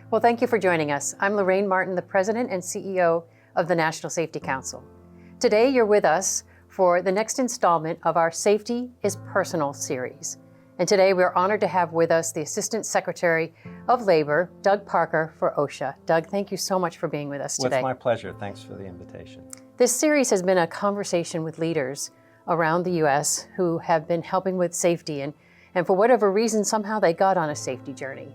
Well, thank you for joining us. I'm Lorraine Martin, the President and CEO of the National Safety Council. Today, you're with us for the next installment of our Safety is Personal series. And today, we're honored to have with us the Assistant Secretary of Labor, Doug Parker, for OSHA. Doug, thank you so much for being with us today. Well, it's my pleasure. Thanks for the invitation. This series has been a conversation with leaders around the U.S. who have been helping with safety, and for whatever reason, somehow they got on a safety journey.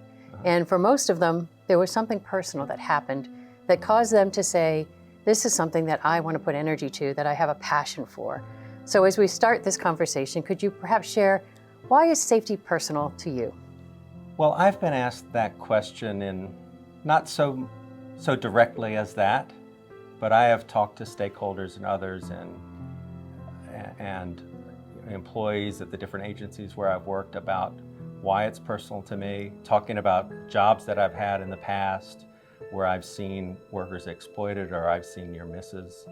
And for most of them, there was something personal that happened that caused them to say, this is something that I want to put energy to, that I have a passion for. So as we start this conversation, could you perhaps share, why is safety personal to you? Well, I've been asked that question in not so directly as that, but I have talked to stakeholders and others and employees at the different agencies where I've worked about why it's personal to me, talking about jobs that I've had in the past where I've seen workers exploited or I've seen near misses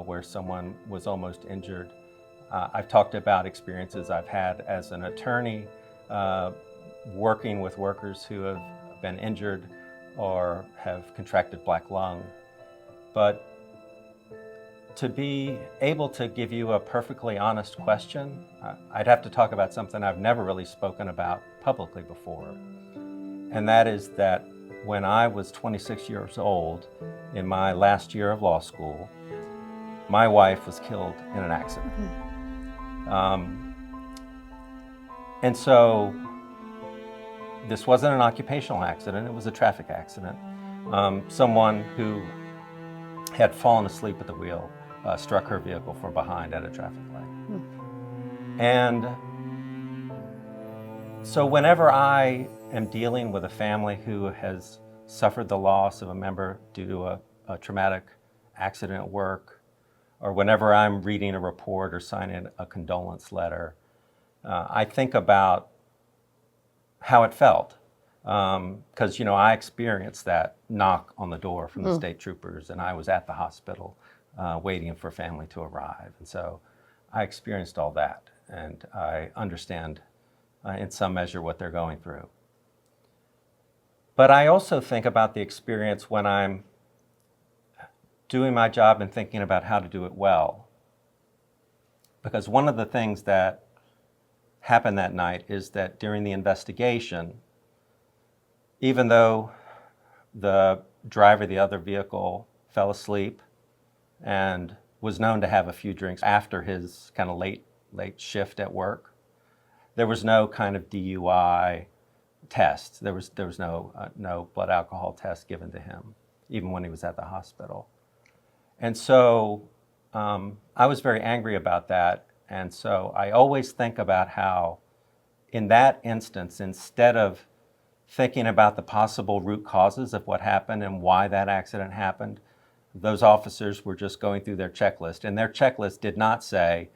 where someone was almost injured. I've talked about experiences I've had as an attorney working with workers who have been injured or have contracted black lung. But to be able to give you a perfectly honest question, I'd have to talk about something I've never really spoken about publicly before. And that is that when I was 26 years old, in my last year of law school, my wife was killed in an accident. And so this wasn't an occupational accident, it was a traffic accident. Someone who had fallen asleep at the wheel struck her vehicle from behind at a traffic light. And so whenever I am dealing with a family who has suffered the loss of a member due to a traumatic accident at work, or whenever I'm reading a report or signing a condolence letter, I think about how it felt. Because, I experienced that knock on the door from the state troopers, and I was at the hospital waiting for family to arrive. And so I experienced all that, and I understand in some measure what they're going through. But I also think about the experience when I'm doing my job and thinking about how to do it well. Because one of the things that happened that night is that during the investigation, even though the driver of the other vehicle fell asleep and was known to have a few drinks after his kind of late shift at work, there was no kind of DUI test. There was no blood alcohol test given to him, even when he was at the hospital. And so I was very angry about that. And so I always think about how, in that instance, instead of thinking about the possible root causes of what happened and why that accident happened, those officers were just going through their checklist. And their checklist did not say,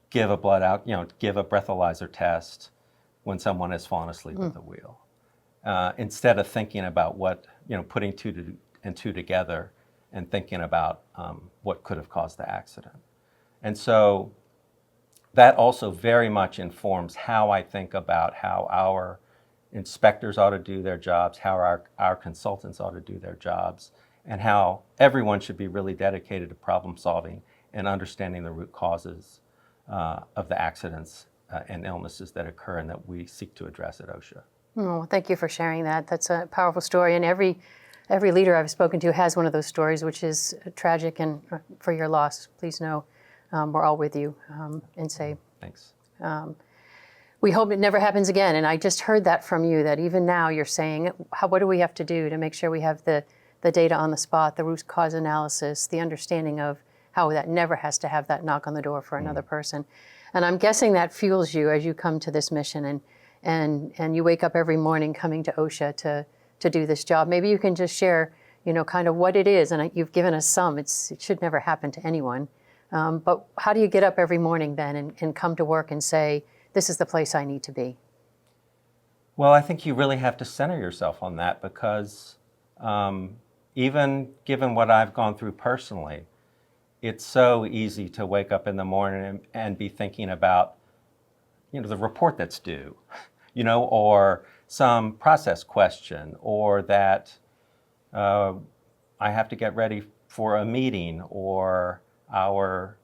give a breathalyzer test when someone has fallen asleep at the wheel. Instead of thinking about putting two and two together and thinking about what could have caused the accident. And so that also very much informs how I think about how our inspectors ought to do their jobs, how our consultants ought to do their jobs, and how everyone should be really dedicated to problem solving and understanding the root causes of the accidents and illnesses that occur and that we seek to address at OSHA. Oh, thank you for sharing that. That's a powerful story, and every leader I've spoken to has one of those stories, which is tragic, and for your loss, please know we're all with you and say thanks. We hope it never happens again. And I just heard that from you, that even now you're saying, what do we have to do to make sure we have the data on the spot, the root cause analysis, the understanding of how that never has to have that knock on the door for another person. And I'm guessing that fuels you as you come to this mission and you wake up every morning coming to OSHA to do this job. Maybe you can just share, kind of what it is. And you've given us some. It should never happen to anyone. But how do you get up every morning then and come to work and say, this is the place I need to be? Well, I think you really have to center yourself on that, because even given what I've gone through personally, it's so easy to wake up in the morning and be thinking about, the report that's due, or some process question, or that I have to get ready for a meeting, or our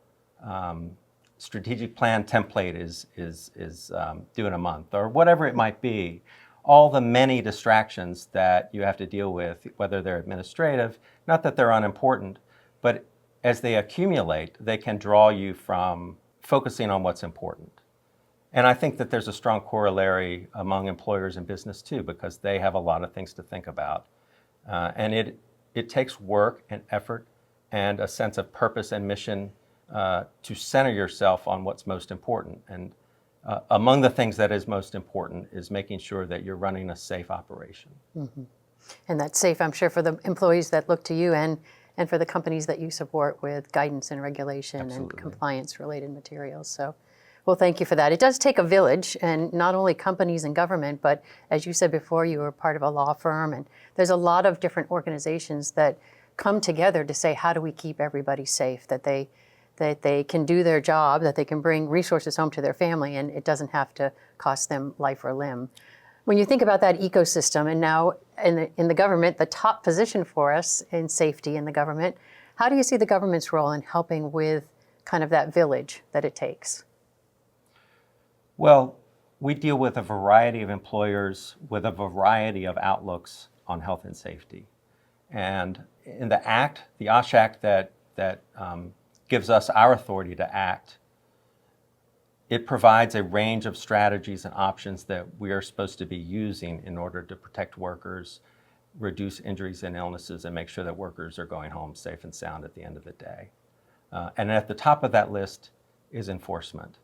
strategic plan template is due in a month, or whatever it might be. All the many distractions that you have to deal with, whether they're administrative, not that they're unimportant, but as they accumulate, they can draw you from focusing on what's important. And I think that there's a strong corollary among employers and business too, because they have a lot of things to think about. And it takes work and effort and a sense of purpose and mission to center yourself on what's most important. And among the things that is most important is making sure that you're running a safe operation. Mm-hmm. And that's safe, I'm sure, for the employees that look to you and for the companies that you support with guidance and regulation Absolutely. and compliance-related materials. So, well, thank you for that. It does take a village, and not only companies and government, but as you said before, you were part of a law firm, and there's a lot of different organizations that come together to say, how do we keep everybody safe, that they can do their job, that they can bring resources home to their family, and it doesn't have to cost them life or limb. When you think about that ecosystem, and now in the government, the top position for us in safety in the government, how do you see the government's role in helping with kind of that village that it takes? Well, we deal with a variety of employers with a variety of outlooks on health and safety. And in the Act, the OSHA Act that gives us our authority to act, it provides a range of strategies and options that we are supposed to be using in order to protect workers, reduce injuries and illnesses, and make sure that workers are going home safe and sound at the end of the day. And at the top of that list is enforcement.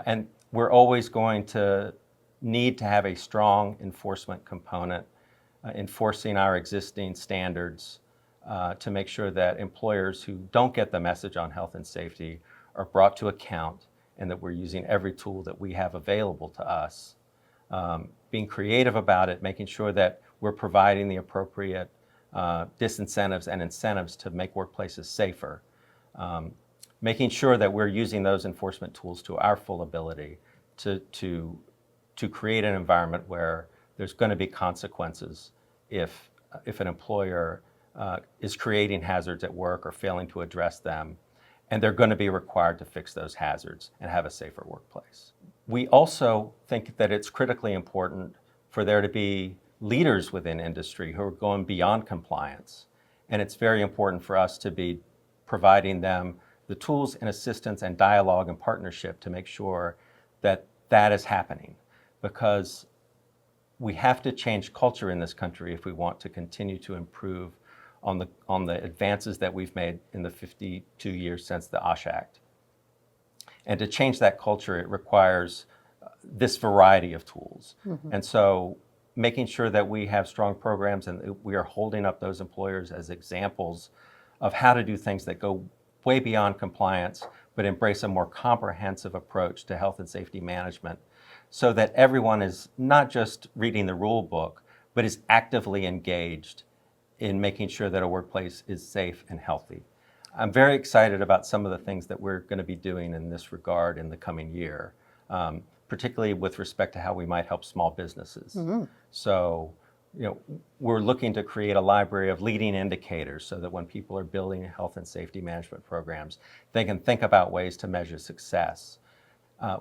And we're always going to need to have a strong enforcement component, enforcing our existing standards to make sure that employers who don't get the message on health and safety are brought to account, and that we're using every tool that we have available to us, being creative about it, making sure that we're providing the appropriate disincentives and incentives to make workplaces safer, making sure that we're using those enforcement tools to our full ability to create an environment where there's going to be consequences if an employer is creating hazards at work or failing to address them, and they're going to be required to fix those hazards and have a safer workplace. We also think that it's critically important for there to be leaders within industry who are going beyond compliance. And it's very important for us to be providing them the tools and assistance and dialogue and partnership to make sure that that is happening. Because we have to change culture in this country if we want to continue to improve on the advances that we've made in the 52 years since the OSHA Act. And to change that culture, it requires this variety of tools. Mm-hmm. And so making sure that we have strong programs and we are holding up those employers as examples of how to do things that go way beyond compliance, but embrace a more comprehensive approach to health and safety management, so that everyone is not just reading the rule book, but is actively engaged in making sure that a workplace is safe and healthy. I'm very excited about some of the things that we're going to be doing in this regard in the coming year, particularly with respect to how we might help small businesses. Mm-hmm. So, we're looking to create a library of leading indicators so that when people are building health and safety management programs, they can think about ways to measure success.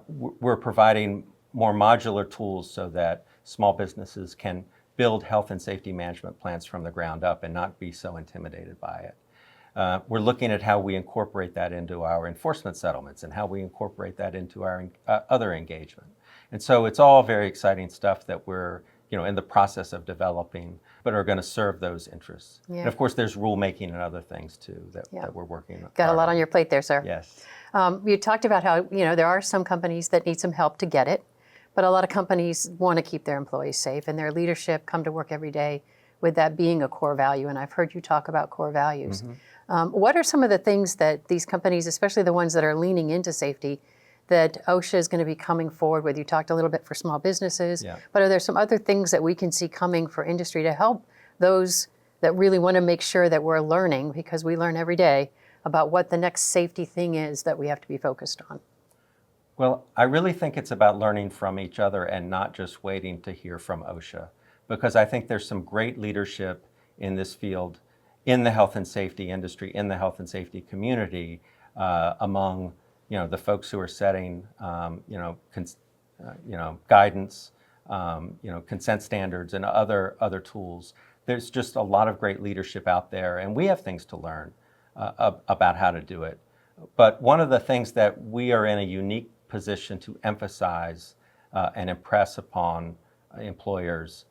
We're providing more modular tools so that small businesses can build health and safety management plans from the ground up and not be so intimidated by it. We're looking at how we incorporate that into our enforcement settlements and how we incorporate that into our other engagement. And so it's all very exciting stuff that we're in the process of developing, but are going to serve those interests. Yeah. And of course, there's rulemaking and other things too that we're working on. Got a lot on your plate there, sir. Yes. You talked about how there are some companies that need some help to get it, but a lot of companies want to keep their employees safe, and their leadership come to work every day with that being a core value. And I've heard you talk about core values. Mm-hmm. What are some of the things that these companies, especially the ones that are leaning into safety, that OSHA is going to be coming forward with? You talked a little bit for small businesses, but are there some other things that we can see coming for industry to help those that really want to make sure that we're learning, because we learn every day, about what the next safety thing is that we have to be focused on? Well, I really think it's about learning from each other and not just waiting to hear from OSHA, because I think there's some great leadership in this field, in the health and safety industry, in the health and safety community, among the folks who are setting guidance, consent standards, and other tools. There's just a lot of great leadership out there, and we have things to learn about how to do it. But one of the things that we are in a unique position to emphasize and impress upon employers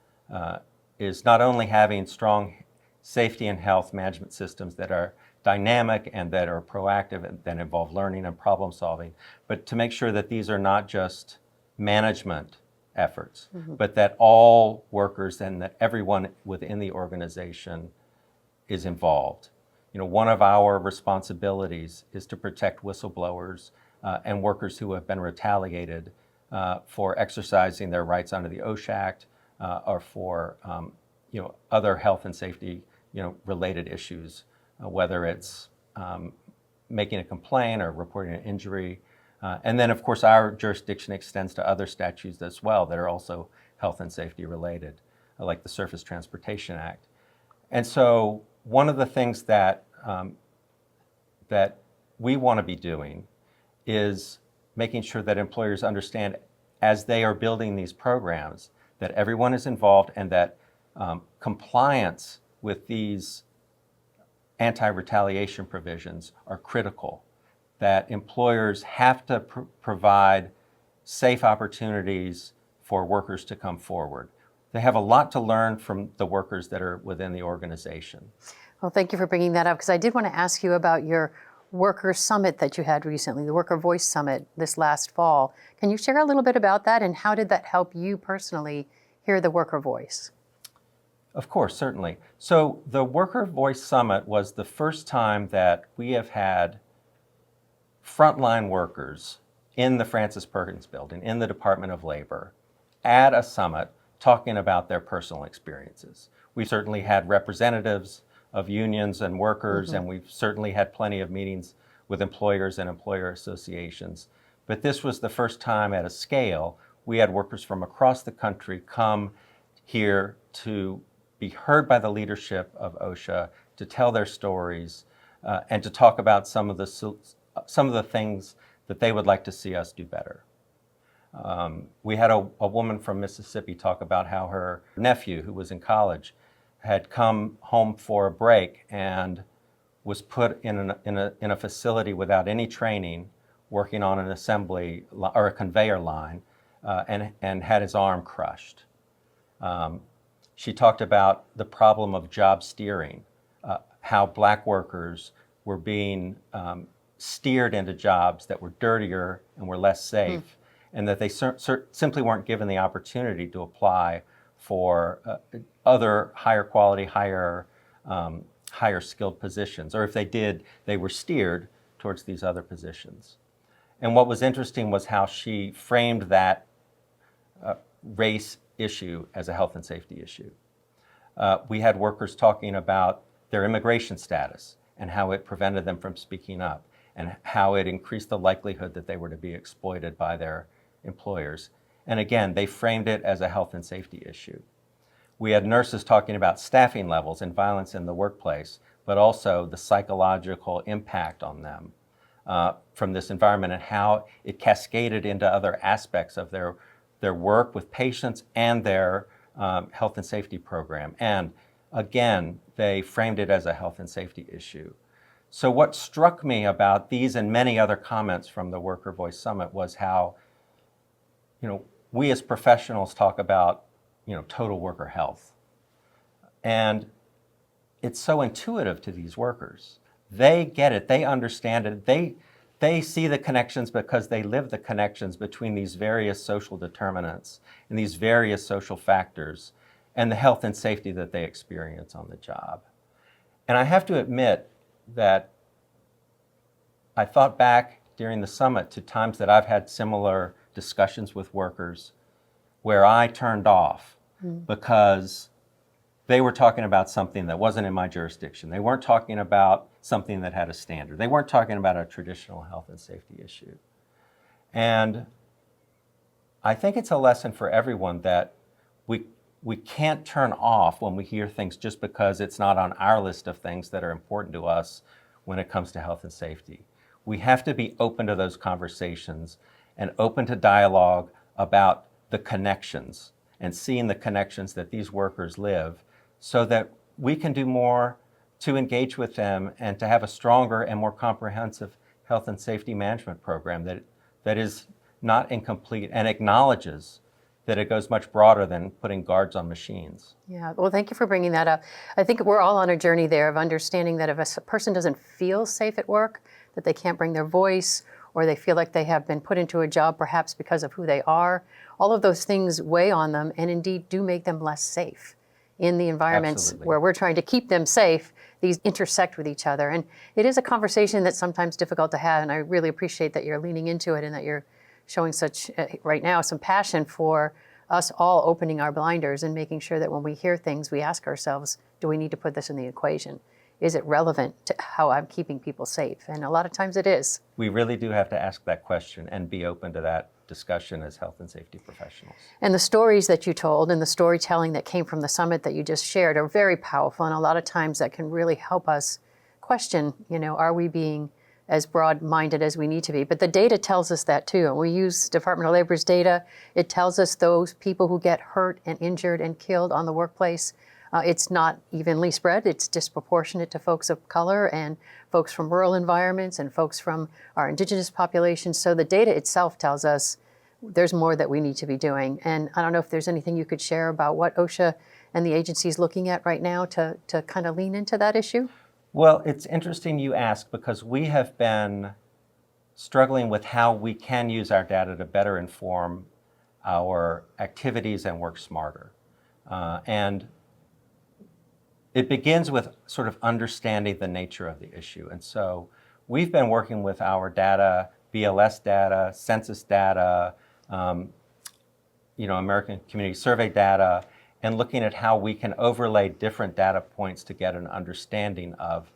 is not only having strong safety and health management systems that are dynamic and that are proactive and that involve learning and problem solving, but to make sure that these are not just management efforts, but that all workers and that everyone within the organization is involved. One of our responsibilities is to protect whistleblowers and workers who have been retaliated for exercising their rights under the OSHA Act or for other health and safety related issues, whether it's making a complaint or reporting an injury. And then, of course, our jurisdiction extends to other statutes as well that are also health and safety related, like the Surface Transportation Act. And so one of the things that we want to be doing is making sure that employers understand as they are building these programs that everyone is involved and that compliance with these anti-retaliation provisions are critical, that employers have to provide safe opportunities for workers to come forward. They have a lot to learn from the workers that are within the organization. Well, thank you for bringing that up, because I did want to ask you about your worker summit that you had recently, the Worker Voice Summit this last fall. Can you share a little bit about that, and how did that help you personally hear the worker voice? Of course, certainly. So the Worker Voice Summit was the first time that we have had frontline workers in the Francis Perkins Building, in the Department of Labor, at a summit talking about their personal experiences. We certainly had representatives of unions and workers, and we've certainly had plenty of meetings with employers and employer associations. But this was the first time at a scale we had workers from across the country come here to be heard by the leadership of OSHA, to tell their stories, and to talk about some of the things that they would like to see us do better. We had a woman from Mississippi talk about how her nephew, who was in college, had come home for a break and was put in a facility without any training, working on an assembly or a conveyor line, and had his arm crushed. She talked about the problem of job steering, how black workers were being steered into jobs that were dirtier and were less safe, and that they simply weren't given the opportunity to apply for other higher quality, higher skilled positions. Or if they did, they were steered towards these other positions. And what was interesting was how she framed that race issue as a health and safety issue. We had workers talking about their immigration status and how it prevented them from speaking up, and how it increased the likelihood that they were to be exploited by their employers. And again, they framed it as a health and safety issue. We had nurses talking about staffing levels and violence in the workplace, but also the psychological impact on them from this environment, and how it cascaded into other aspects of their work with patients and their health and safety program. And again, they framed it as a health and safety issue. So what struck me about these and many other comments from the Worker Voice Summit was how, we as professionals talk about, total worker health. And it's so intuitive to these workers. They get it, they understand it, they see the connections because they live the connections between these various social determinants and these various social factors and the health and safety that they experience on the job. And I have to admit that I thought back during the summit to times that I've had similar discussions with workers where I turned off because they were talking about something that wasn't in my jurisdiction. They weren't talking about something that had a standard. They weren't talking about a traditional health and safety issue. And I think it's a lesson for everyone that we can't turn off when we hear things just because it's not on our list of things that are important to us when it comes to health and safety. We have to be open to those conversations and open to dialogue about the connections and seeing the connections that these workers live so that we can do more to engage with them and to have a stronger and more comprehensive health and safety management program that is not incomplete and acknowledges that it goes much broader than putting guards on machines. Yeah, well, thank you for bringing that up. I think we're all on a journey there of understanding that if a person doesn't feel safe at work, that they can't bring their voice, or they feel like they have been put into a job perhaps because of who they are, all of those things weigh on them and indeed do make them less safe in the environments Absolutely. where we're trying to keep them safe. These intersect with each other. And it is a conversation that's sometimes difficult to have, and I really appreciate that you're leaning into it and that you're showing such, right now, some passion for us all opening our blinders and making sure that when we hear things, we ask ourselves, do we need to put this in the equation? Is it relevant to how I'm keeping people safe? And a lot of times it is. We really do have to ask that question and be open to that discussion as health and safety professionals. And the stories that you told and the storytelling that came from the summit that you just shared are very powerful. And a lot of times that can really help us question, are we being as broad-minded as we need to be? But the data tells us that too. And we use Department of Labor's data. It tells us those people who get hurt and injured and killed on the workplace, it's not evenly spread. It's disproportionate to folks of color and folks from rural environments and folks from our indigenous populations. So the data itself tells us there's more that we need to be doing. And I don't know if there's anything you could share about what OSHA and the agency is looking at right now to kind of lean into that issue. Well, it's interesting you ask because we have been struggling with how we can use our data to better inform our activities and work smarter. And it begins with sort of understanding the nature of the issue. And so we've been working with our data, BLS data, census data, American Community Survey data, and looking at how we can overlay different data points to get an understanding of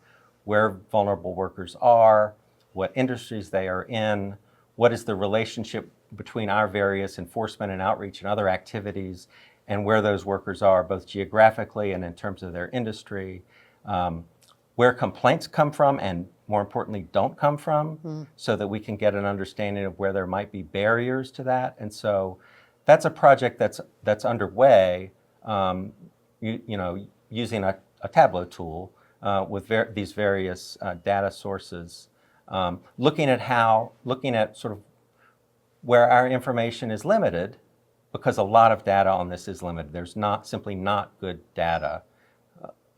where vulnerable workers are, what industries they are in, what is the relationship between our various enforcement and outreach and other activities, and where those workers are, both geographically and in terms of their industry, where complaints come from and, more importantly, don't come from, so that we can get an understanding of where there might be barriers to that. And so that's a project that's underway, using a Tableau tool with these various data sources, looking at sort of where our information is limited, because a lot of data on this is limited. There's simply not good data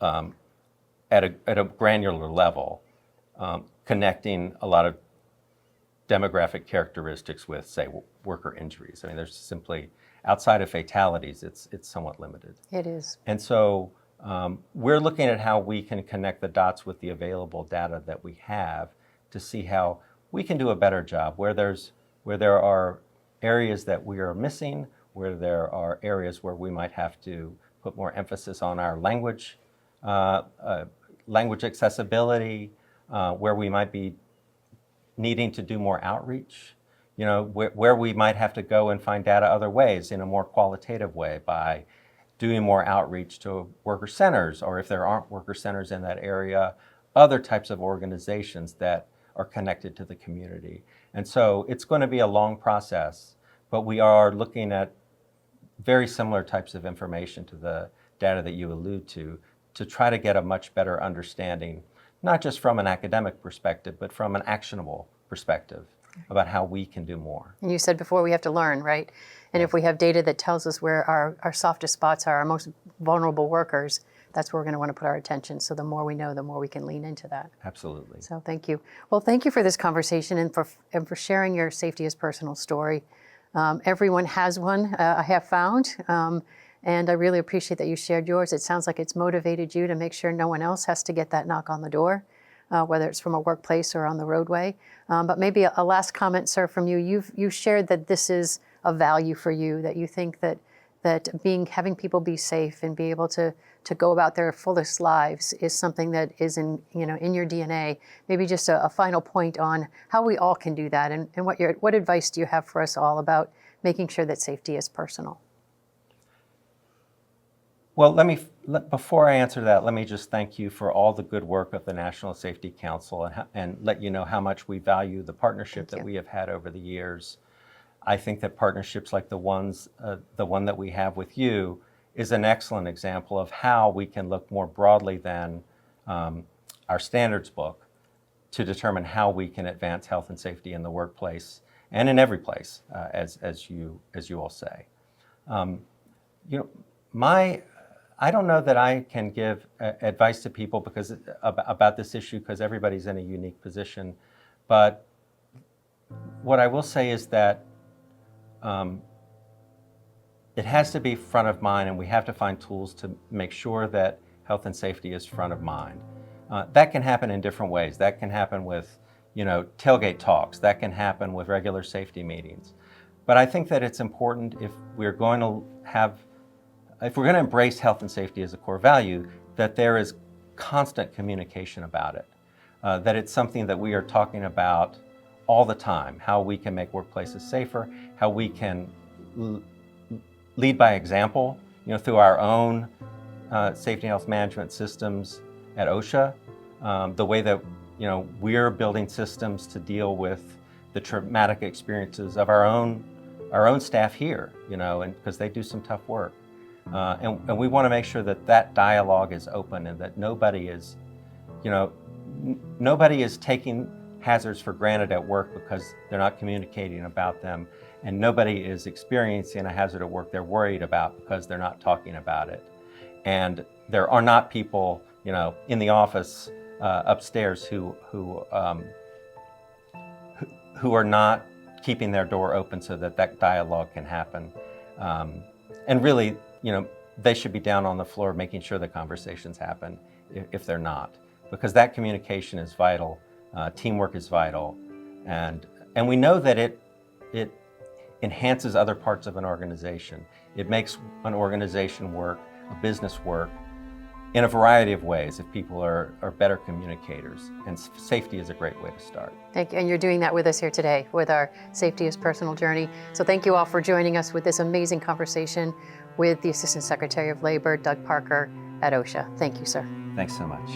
at a granular level, connecting a lot of demographic characteristics with, say, worker injuries. I mean, there's simply, outside of fatalities, it's somewhat limited. It is. And so we're looking at how we can connect the dots with the available data that we have to see how we can do a better job, where there are areas that we are missing, where there are areas where we might have to put more emphasis on our language accessibility, where we might be needing to do more outreach, where we might have to go and find data other ways in a more qualitative way by doing more outreach to worker centers, or if there aren't worker centers in that area, other types of organizations that are connected to the community. And so it's going to be a long process, but we are looking at very similar types of information to the data that you allude to try to get a much better understanding, not just from an academic perspective, but from an actionable perspective about how we can do more. And you said before we have to learn, right? And if we have data that tells us where our softest spots are, our most vulnerable workers, that's where we're going to want to put our attention. So the more we know, the more we can lean into that. Absolutely. So thank you. Well, thank you for this conversation and for sharing your safety as personal story. Everyone has one, I have found, and I really appreciate that you shared yours. It sounds like it's motivated you to make sure no one else has to get that knock on the door, whether it's from a workplace or on the roadway. But maybe a last comment, sir, from you. You shared that this is a value for you, that you think that that having people be safe and be able to go about their fullest lives is something that is in your DNA. Maybe just a final point on how we all can do that, and what advice do you have for us all about making sure that safety is personal? Well, before I answer that, let me just thank you for all the good work of the National Safety Council and let you know how much we value the partnership that we have had over the years. I think that partnerships like the one that we have with you is an excellent example of how we can look more broadly than our standards book to determine how we can advance health and safety in the workplace and in every place, as you all say. I don't know that I can give advice to people about this issue because everybody's in a unique position, but what I will say is that it has to be front of mind, and we have to find tools to make sure that health and safety is front of mind. That can happen in different ways. That can happen with, tailgate talks. That can happen with regular safety meetings. But I think that it's important if we're going to embrace health and safety as a core value, that there is constant communication about it. That it's something that we are talking about all the time, how we can make workplaces safer, how we can lead by example, through our own safety and health management systems at OSHA, the way that, we're building systems to deal with the traumatic experiences of our own staff here, and because they do some tough work. And we want to make sure that that dialogue is open and that nobody is taking hazards for granted at work because they're not communicating about them, and nobody is experiencing a hazard at work they're worried about because they're not talking about it. And there are not people, in the office upstairs who are not keeping their door open so that dialogue can happen. And really, they should be down on the floor making sure the conversations happen if they're not, because that communication is vital. Teamwork is vital, and we know that it enhances other parts of an organization. It makes an organization work, a business work, in a variety of ways if people are better communicators, and safety is a great way to start. Thank you, and you're doing that with us here today with our Safety is Personal journey. So thank you all for joining us with this amazing conversation with the Assistant Secretary of Labor, Doug Parker at OSHA. Thank you, sir. Thanks so much.